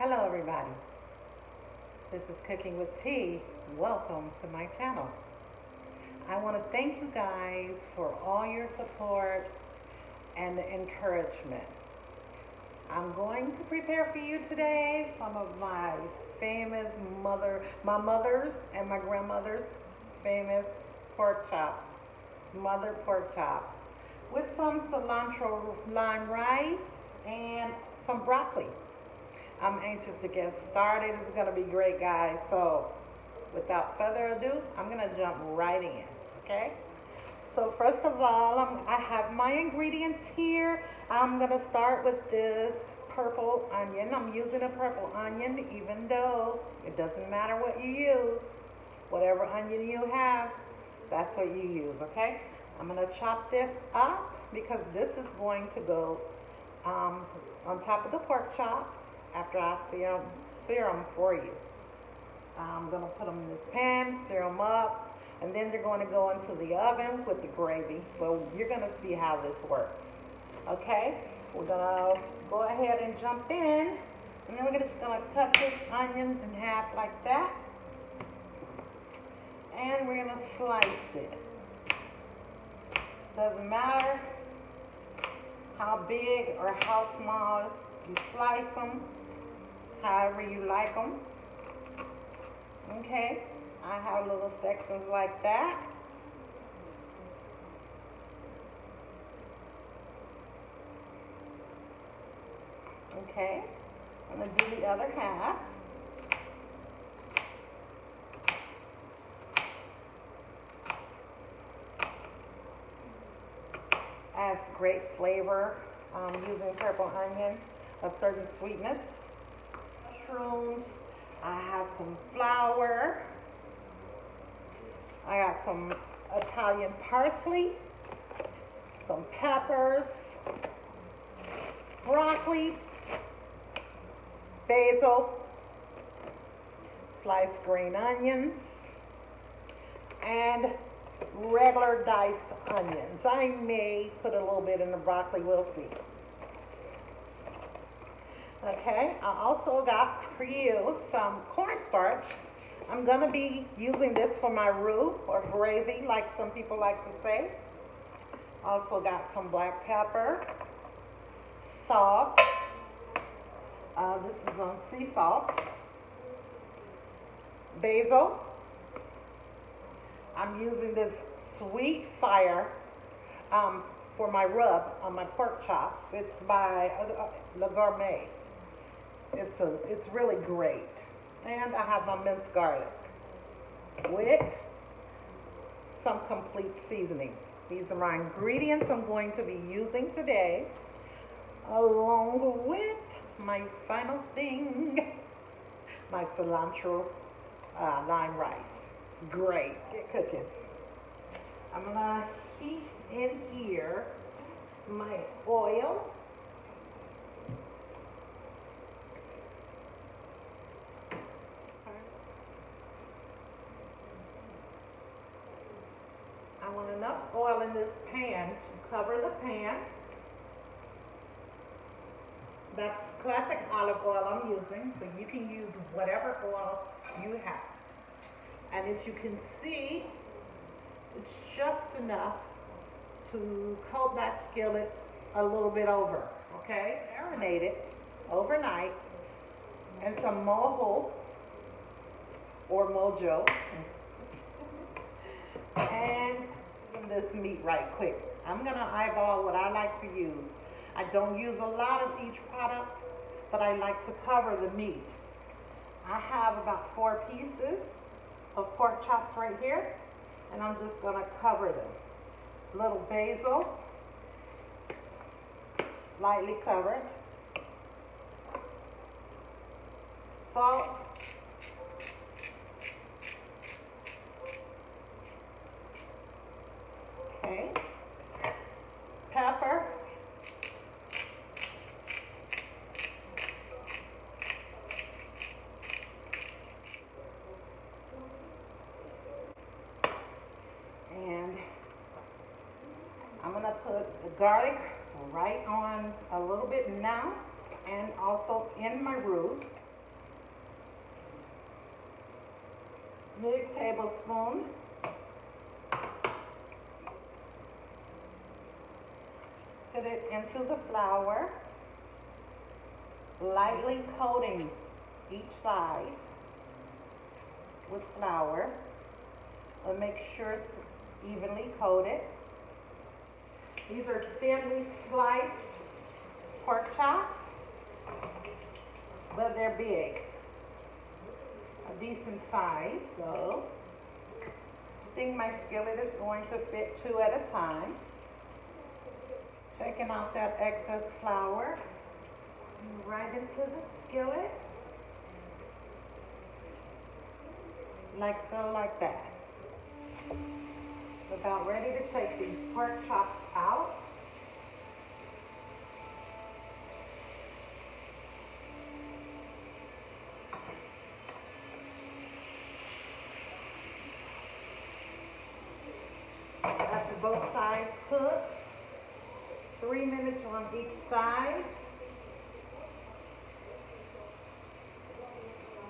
Hello everybody, this is Cooking with Tea. Welcome to my channel. I want to thank you guys for all your support and the encouragement. I'm going to prepare for you today some of my famous my mother's and my grandmother's famous pork chops, smothered pork chops, with some cilantro lime rice and some broccoli. I'm anxious to get started. It's going to be great, guys. So, without further ado, I'm going to jump right in, okay? So, first of all, I have my ingredients here. I'm going to start with this purple onion. I'm using a purple onion, even though it doesn't matter what you use. Whatever onion you have, that's what you use, okay? I'm going to chop this up because this is going to go on top of the pork chop. After I sear them for you. I'm going to put them in this pan, sear them up, and then they're going to go into the oven with the gravy. So you're going to see how this works. Okay? We're going to go ahead and jump in, and then we're just going to cut this onion in half like that. And we're going to slice it. Doesn't matter how big or how small you slice them, however you like them. Okay, I have little sections like that. Okay, I'm going to do the other half. Adds great flavor using purple onion. A certain sweetness. Mushrooms. I have some flour. I got some Italian parsley, some peppers, broccoli, basil, sliced green onions, and regular diced onions. I may put a little bit in the broccoli, we'll see. Okay, I also got for you some cornstarch. I'm going to be using this for my roux or gravy, like some people like to say. Also got some black pepper, salt. This is sea salt. Basil. I'm using this sweet fire for my rub on my pork chops. It's by Gourmet. It's really great. And I have my minced garlic with some complete seasoning. These are my ingredients I'm going to be using today, along with my final thing, my cilantro lime rice. Great. Get cooking. I'm going to heat in here my oil. I want enough oil in this pan to cover the pan. That's classic olive oil I'm using, so you can use whatever oil you have. And as you can see, it's just enough to coat that skillet a little bit over, okay? Marinate it overnight in some mojo or mojo. And this meat right quick. I'm going to eyeball what I like to use. I don't use a lot of each product, but I like to cover the meat. I have about 4 pieces of pork chops right here, and I'm just going to cover them. Little basil, lightly covered. Salt. Okay. Pepper. And I'm going to put the garlic right on a little bit now and also in my roux. big tablespoon. Put it into the flour, lightly coating each side with flour, and make sure it's evenly coated. These are thinly sliced pork chops, but they're big, a decent size, so I think my skillet is going to fit 2 at a time. Taking out that excess flour right into the skillet, like so, like that. About ready to take these pork chops out. After both sides cooked, 3 minutes on each side.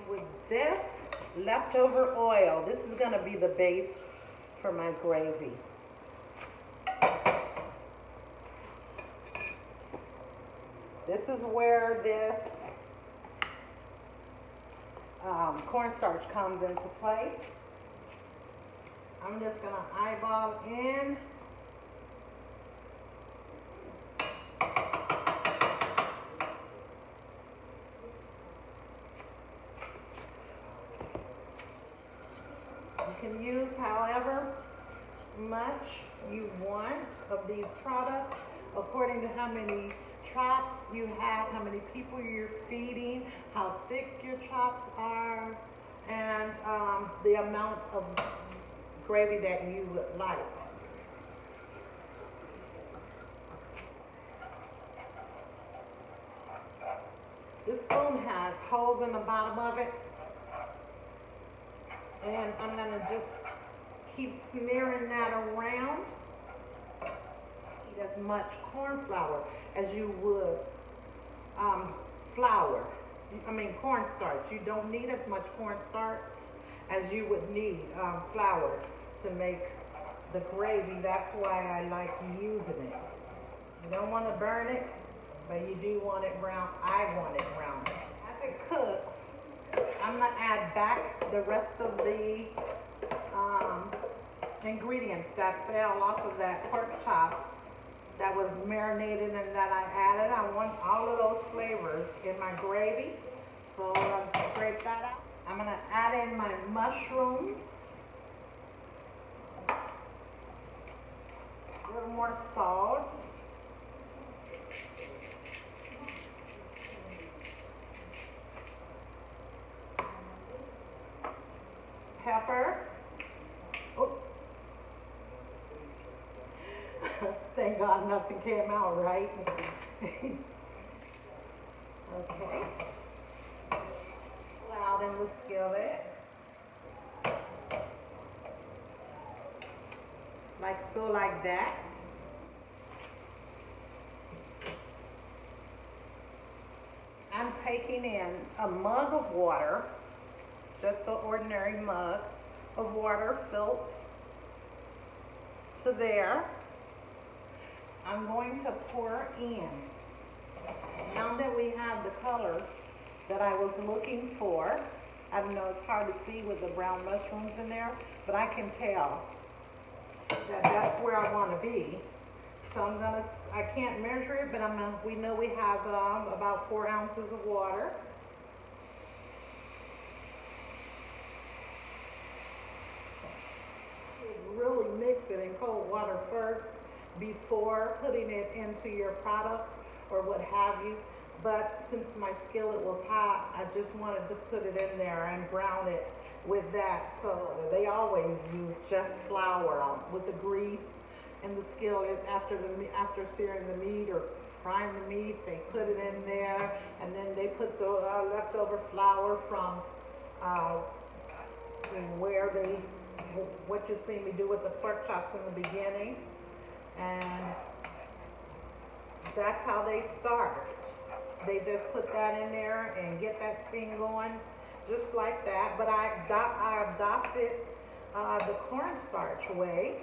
With this leftover oil, this is going to be the base for my gravy. This is where this cornstarch comes into play. I'm just going to eyeball in. You can use however much you want of these products according to how many chops you have, how many people you're feeding, how thick your chops are, and the amount of gravy that you would like. This spoon has holes in the bottom of it, and I'm going to just keep smearing that around. Eat as much corn flour as you would cornstarch. You don't need as much cornstarch as you would need flour to make the gravy. That's why I like using it. You don't want to burn it, but you do want it brown. I want it brown. As it cooks, I'm going to add back the rest of the ingredients that fell off of that pork chop that was marinated and that I added. I want all of those flavors in my gravy, so I'll scrape that out. I'm going to add in my mushrooms, a little more salt, pepper. Oh. Thank God nothing came out right. Okay. Out in the skillet. Like that. I'm taking in a mug of water, just the ordinary mug of water filled to there. I'm going to pour in. Now that we have the color that I was looking for, I know it's hard to see with the brown mushrooms in there, but I can tell that that's where I want to be. So I can't measure it, but we know we have about 4 ounces of water. Really mix it in cold water first before putting it into your product or what have you. But since my skillet was hot, I just wanted to put it in there and brown it with that. So they always use just flour with the grease and the skillet after searing the meat or frying the meat. They put it in there, and then they put the leftover flour from what you see me do with the pork chops in the beginning, and that's how they start. They just put that in there and get that thing going just like that, but I adopted the cornstarch way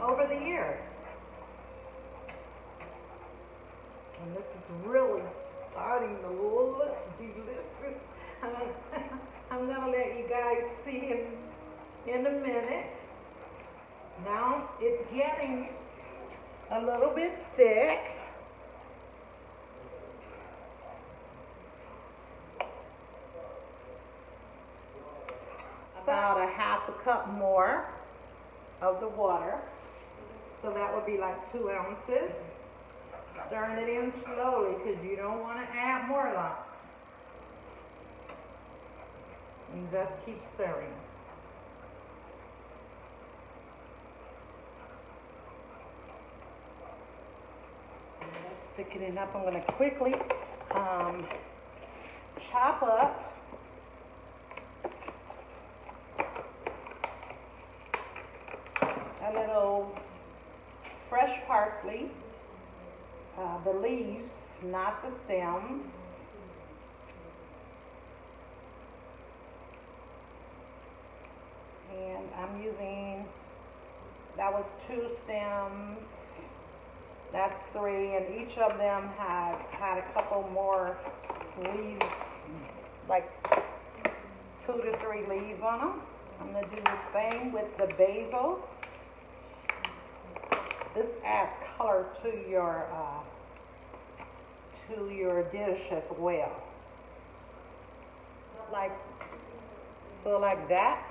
over the years. And this is really starting to look delicious. I'm gonna let you guys see in a minute. Now it's getting a little bit thick. About a half a cup more of the water. So that would be like 2 ounces. Stirring it in slowly because you don't want to add more lumps. And just keep stirring. Let's thicken it up. I'm going to quickly chop up a little fresh parsley, the leaves, not the stems. And I'm using, that was 2 stems, that's 3, and each of them had a couple more leaves, like 2 to 3 leaves on them. I'm going to do the same with the basil. This adds color to your dish as well. Like that.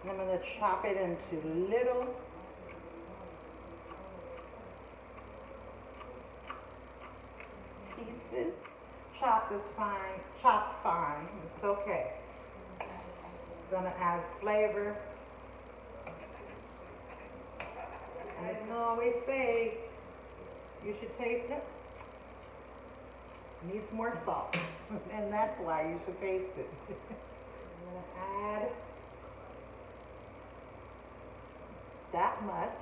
And I'm going to chop it into little pieces. Chopped fine. It's okay. It's going to add flavor. And I can always say, you should taste it. It needs more salt. And that's why you should taste it. I'm going to add that much.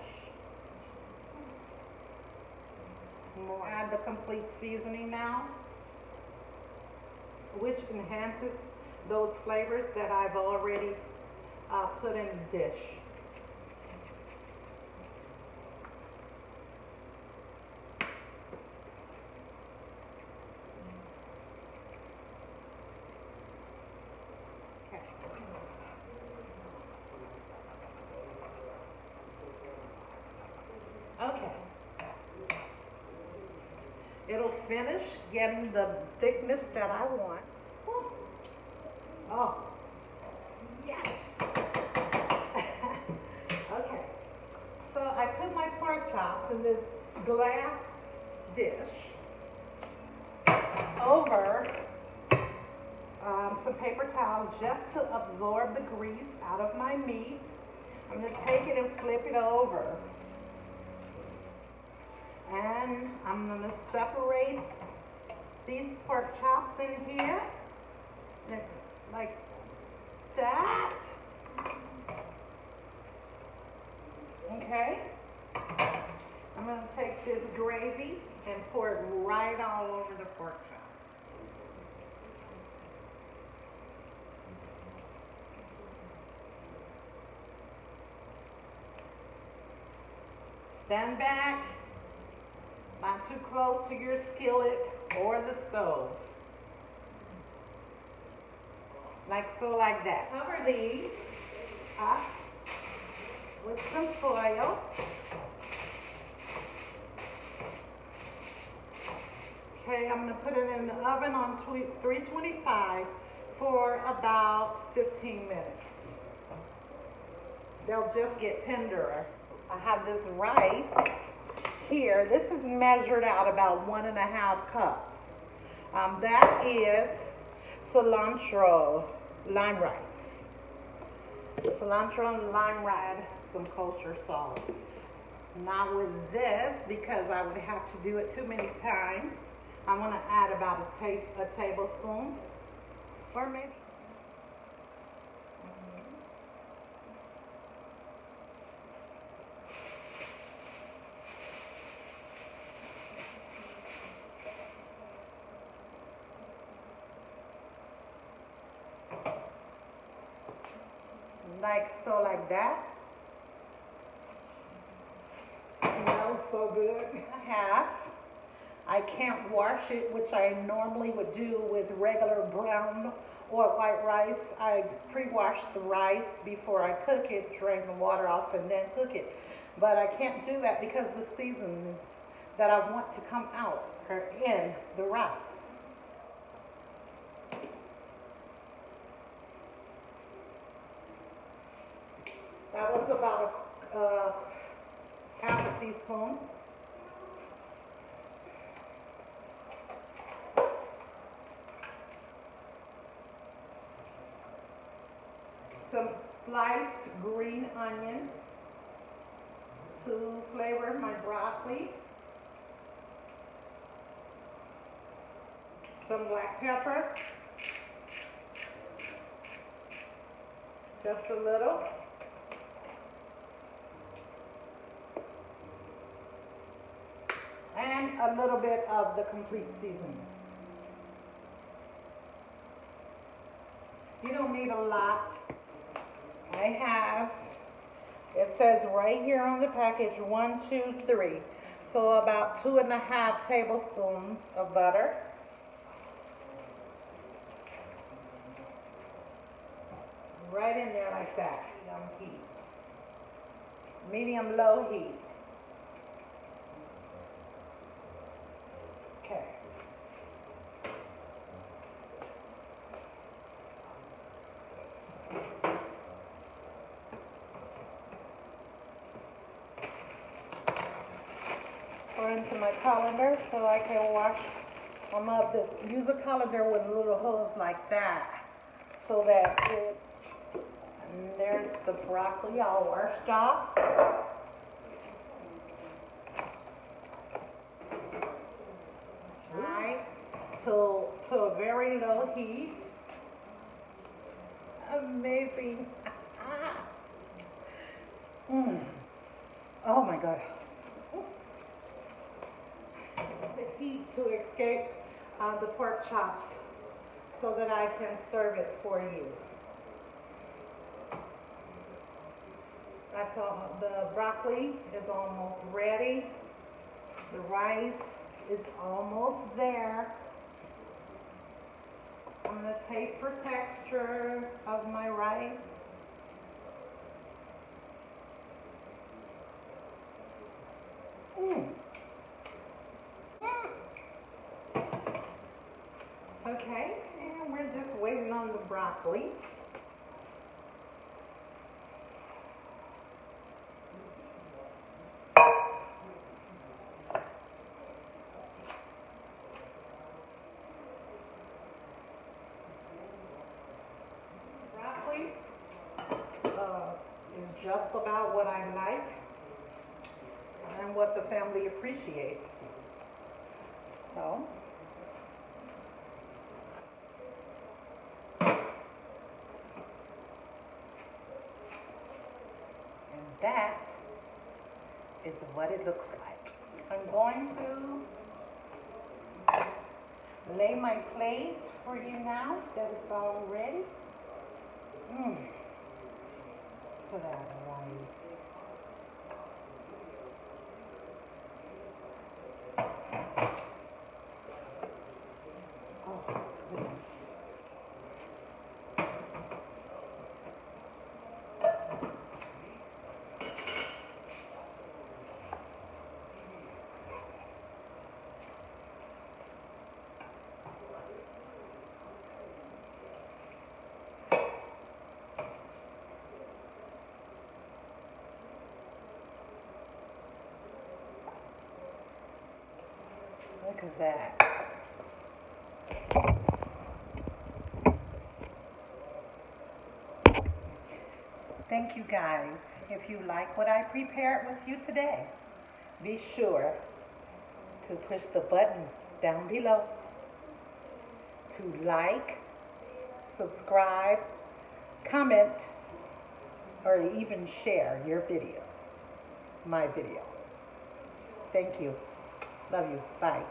More. Add the complete seasoning now, which enhances those flavors that I've already put in the dish. Okay. It'll finish getting the thickness that I want. Oh, yes. Okay. So I put my pork chops in this glass dish over some paper towels just to absorb the grease out of my meat. I'm going to take it and flip it over. And I'm going to separate these pork chops in here, like that. Okay. I'm going to take this gravy and pour it right all over the pork chops. Stand back. Not too close to your skillet or the stove. Like so, like that. Cover these up with some foil. Okay, I'm going to put it in the oven on 325 for about 15 minutes. They'll just get tenderer. I have this rice here. This is measured out about 1.5 cups. That is cilantro lime rice. Cilantro lime rice, some kosher salt. Not with this, because I would have to do it too many times. I'm going to add about a tablespoon, or maybe. like so, like that. Smells so good. Half. I can't wash it, which I normally would do with regular brown or white rice. I pre-wash the rice before I cook it, drain the water off, and then cook it. But I can't do that because the seasoning that I want to come out are in the rice. That was about half a teaspoon. Some sliced green onions to flavor my broccoli. Some black pepper, just a little. And a little bit of the complete seasoning. You don't need a lot. I have, it says right here on the package, 1, 2, 3. So about 2.5 tablespoons of butter. Right in there like that. Medium low heat. Okay. Pour into my colander so I can wash. I'm going to use a colander with little holes like that so that it, and there's the broccoli all washed off. Right, to a very low heat. Amazing. Oh my God. The heat to escape the pork chops so that I can serve it for you. That's all. The broccoli is almost ready. The rice is almost there. I'm going to taste for texture of my rice. Okay, and we're just waiting on the broccoli. Broccoli is just about what I like and what the family appreciates. So, and that is what it looks like. I'm going to lay my plate for you now that it's all ready. Put out the rice. Oh, goodness. Look at that. Thank you guys. If you like what I prepared with you today, be sure to push the button down below to like, subscribe, comment, or even share your video, my video. Thank you. Love you. Bye.